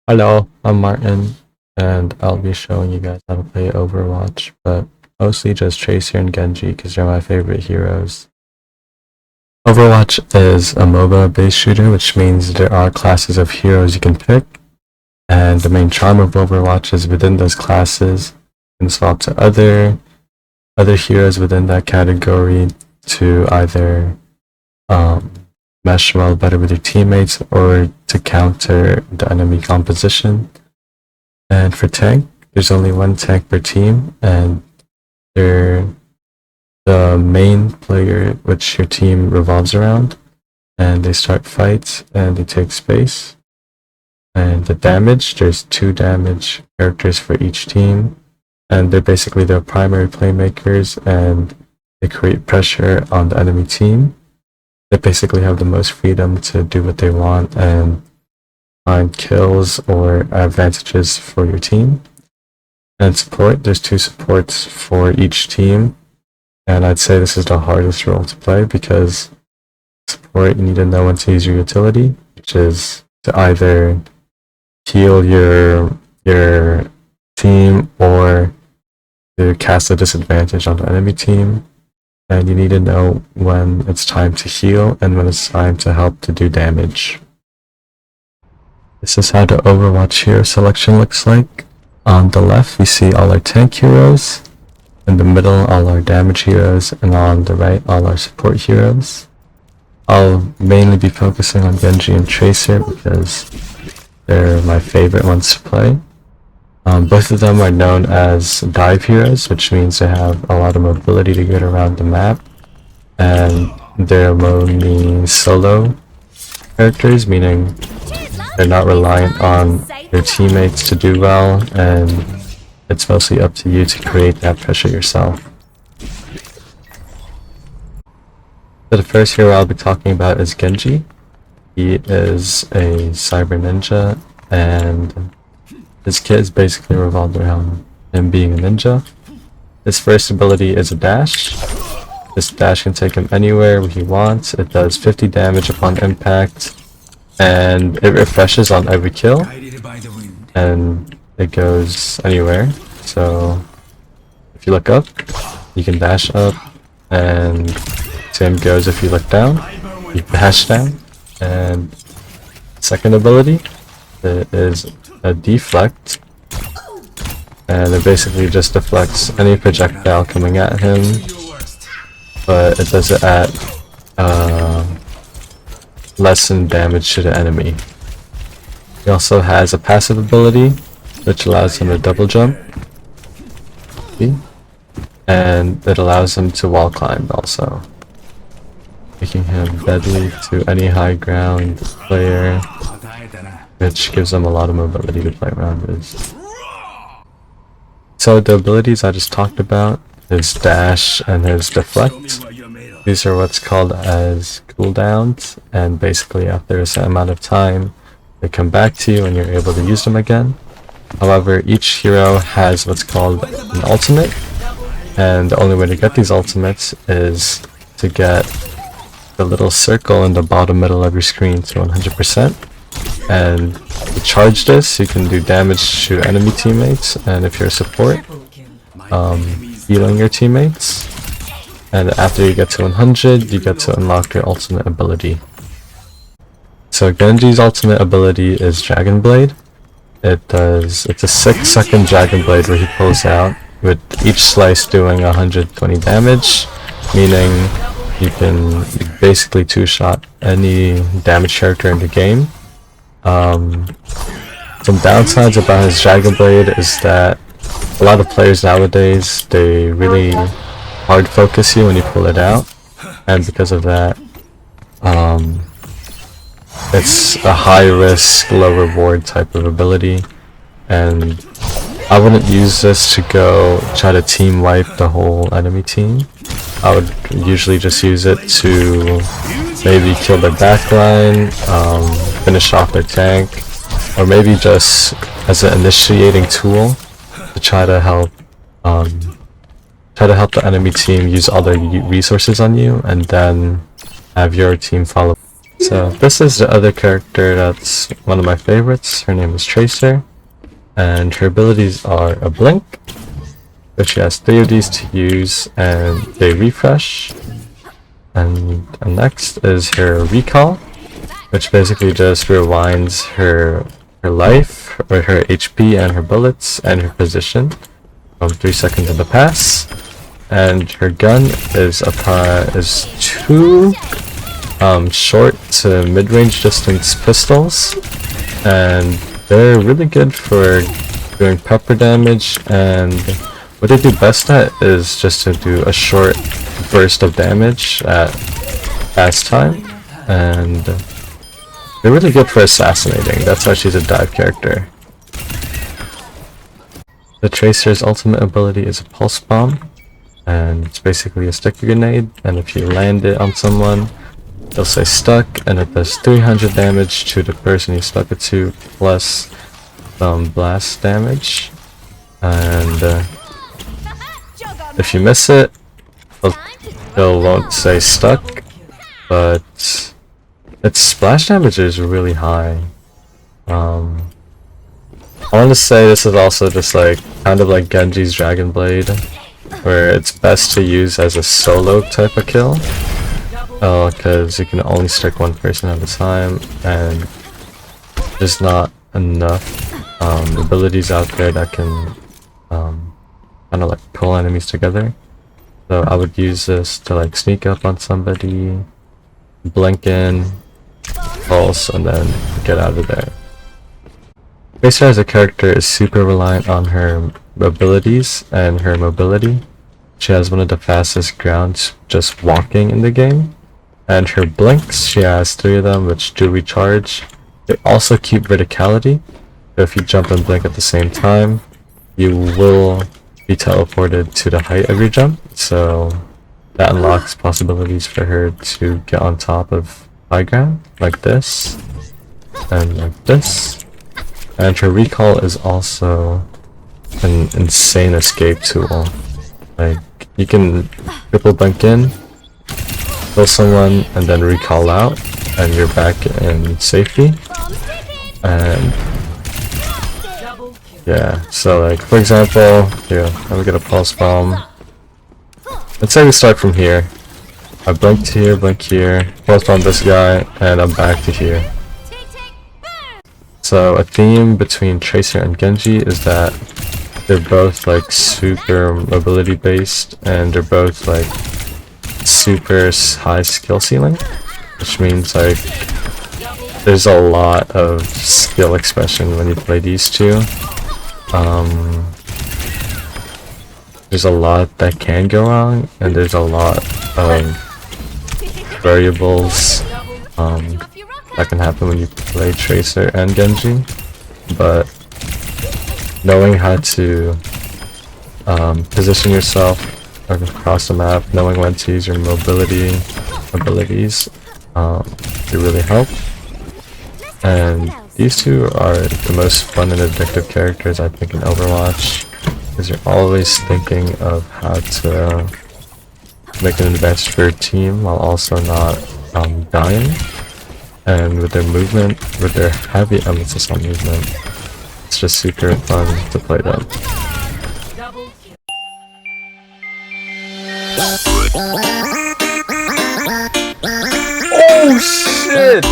Hello, I'm Martin, and I'll be showing you guys how to play Overwatch, but mostly just Tracer and Genji because they're my favorite heroes. Overwatch is a MOBA-based shooter, which means there are classes of heroes you can pick, and the main charm of Overwatch is within those classes, you can swap to other heroes within that category to either mesh well better with your teammates or to counter the enemy composition. And for tank, there's only one tank per team, and they're the main player which your team revolves around, and they start fights and they take space. And the damage, there's 2 damage characters for each team, and they're basically the primary playmakers, and they create pressure on the enemy team. They basically have the most freedom to do what they want and find kills or advantages for your team. And support, there's 2 supports for each team, and I'd say this is the hardest role to play because support, you need to know when to use your utility, which is to either heal your team or to cast a disadvantage on the enemy team. And you need to know when it's time to heal and when it's time to help to do damage. This is how the Overwatch hero selection looks like. On the left we see all our tank heroes, in the middle all our damage heroes, and on the right all our support heroes. I'll mainly be focusing on Genji and Tracer because they're my favorite ones to play. Both of them are known as dive heroes, which means they have a lot of mobility to get around the map, and they're mainly solo characters, meaning they're not reliant on your teammates to do well, and it's mostly up to you to create that pressure yourself. So the first hero I'll be talking about is Genji. He is a cyber ninja, and his kit is basically revolved around him being a ninja. His first ability is a dash. This dash can take him anywhere he wants. It does 50 damage upon impact, and it refreshes on every kill, and it goes anywhere. So if you look up, you can dash up, and same goes if you look down, you dash down. And second ability, it is a deflect, and it basically just deflects any projectile coming at him, but it does it at lessen damage to the enemy. He also has a passive ability which allows him to double jump, and it allows him to wall climb also, making him deadly to any high ground player, which gives them a lot of mobility to play around with. So the abilities I just talked about, his dash and his deflect, these are what's called as cooldowns, and basically after a certain amount of time they come back to you and you're able to use them again. However, each hero has what's called an ultimate, and the only way to get these ultimates is to get the little circle in the bottom middle of your screen to 100%. And to charge this, you can do damage to enemy teammates, and if you're a support, healing your teammates. And after you get to 100, you get to unlock your ultimate ability. So Genji's ultimate ability is Dragon Blade. It's a 6-second Dragon Blade where he pulls out, with each slice doing 120 damage, meaning you can basically 2-shot any damage character in the game. Some downsides about his Dragon Blade is that a lot of players nowadays, they really hard focus you when you pull it out, and because of that, it's a high risk, low reward type of ability, and I wouldn't use this to go try to team wipe the whole enemy team. I would usually just use it to maybe kill their backline, finish off their tank, or maybe just as an initiating tool to try to help try to help the enemy team use all their resources on you, and then have your team follow. So this is the other character that's one of my favorites. Her name is Tracer, and her abilities are a blink, which she has 3 of these to use, and they refresh. And next is her recall, which basically just rewinds her life, or her HP and her bullets and her position from 3 seconds in the past. And her gun is 2 short to mid-range distance pistols, and they're really good for doing pepper damage, and what they do best at is just to do a short burst of damage at fast time, and they're really good for assassinating. That's why she's a dive character. The Tracer's ultimate ability is a pulse bomb, and it's basically a sticky grenade, and if you land it on someone, they'll say stuck, and it does 300 damage to the person you stuck it to, plus some blast damage. And if you miss it, it won't say stuck, but its splash damage is really high. I want to say this is also just like kind of like Genji's Dragon Blade, where it's best to use as a solo type of kill, because you can only stick one person at a time, and there's not enough abilities out there that can kind of like pull enemies together. So I would use this to like sneak up on somebody, blink in, pulse, and then get out of there. Tracer as a character is super reliant on her abilities and her mobility. She has one of the fastest grounds just walking in the game, and her blinks, she has 3 of them which do recharge. They also keep verticality, so if you jump and blink at the same time, you will be teleported to the height of your jump, so that unlocks possibilities for her to get on top of high ground, like this, and like this. And her recall is also an insane escape tool. Like, you can triple blink in, kill someone, and then recall out, and you're back in safety. And yeah, so like, for example, here, let me get a pulse bomb. Let's say we start from here. I blink here, pulse bomb this guy, and I'm back to here. So a theme between Tracer and Genji is that they're both like super mobility based, and they're both like super high skill ceiling, which means like there's a lot of skill expression when you play these two. There's a lot that can go wrong, and there's a lot of variables that can happen when you play Tracer and Genji, but knowing how to position yourself across the map, knowing when to use your mobility abilities, they really help. And these two are the most fun and addictive characters I think in Overwatch, because you're always thinking of how to make an advantage for your team while also not dying. And with their movement, with their heavy emphasis on movement, it's just super fun to play them. Oh shit!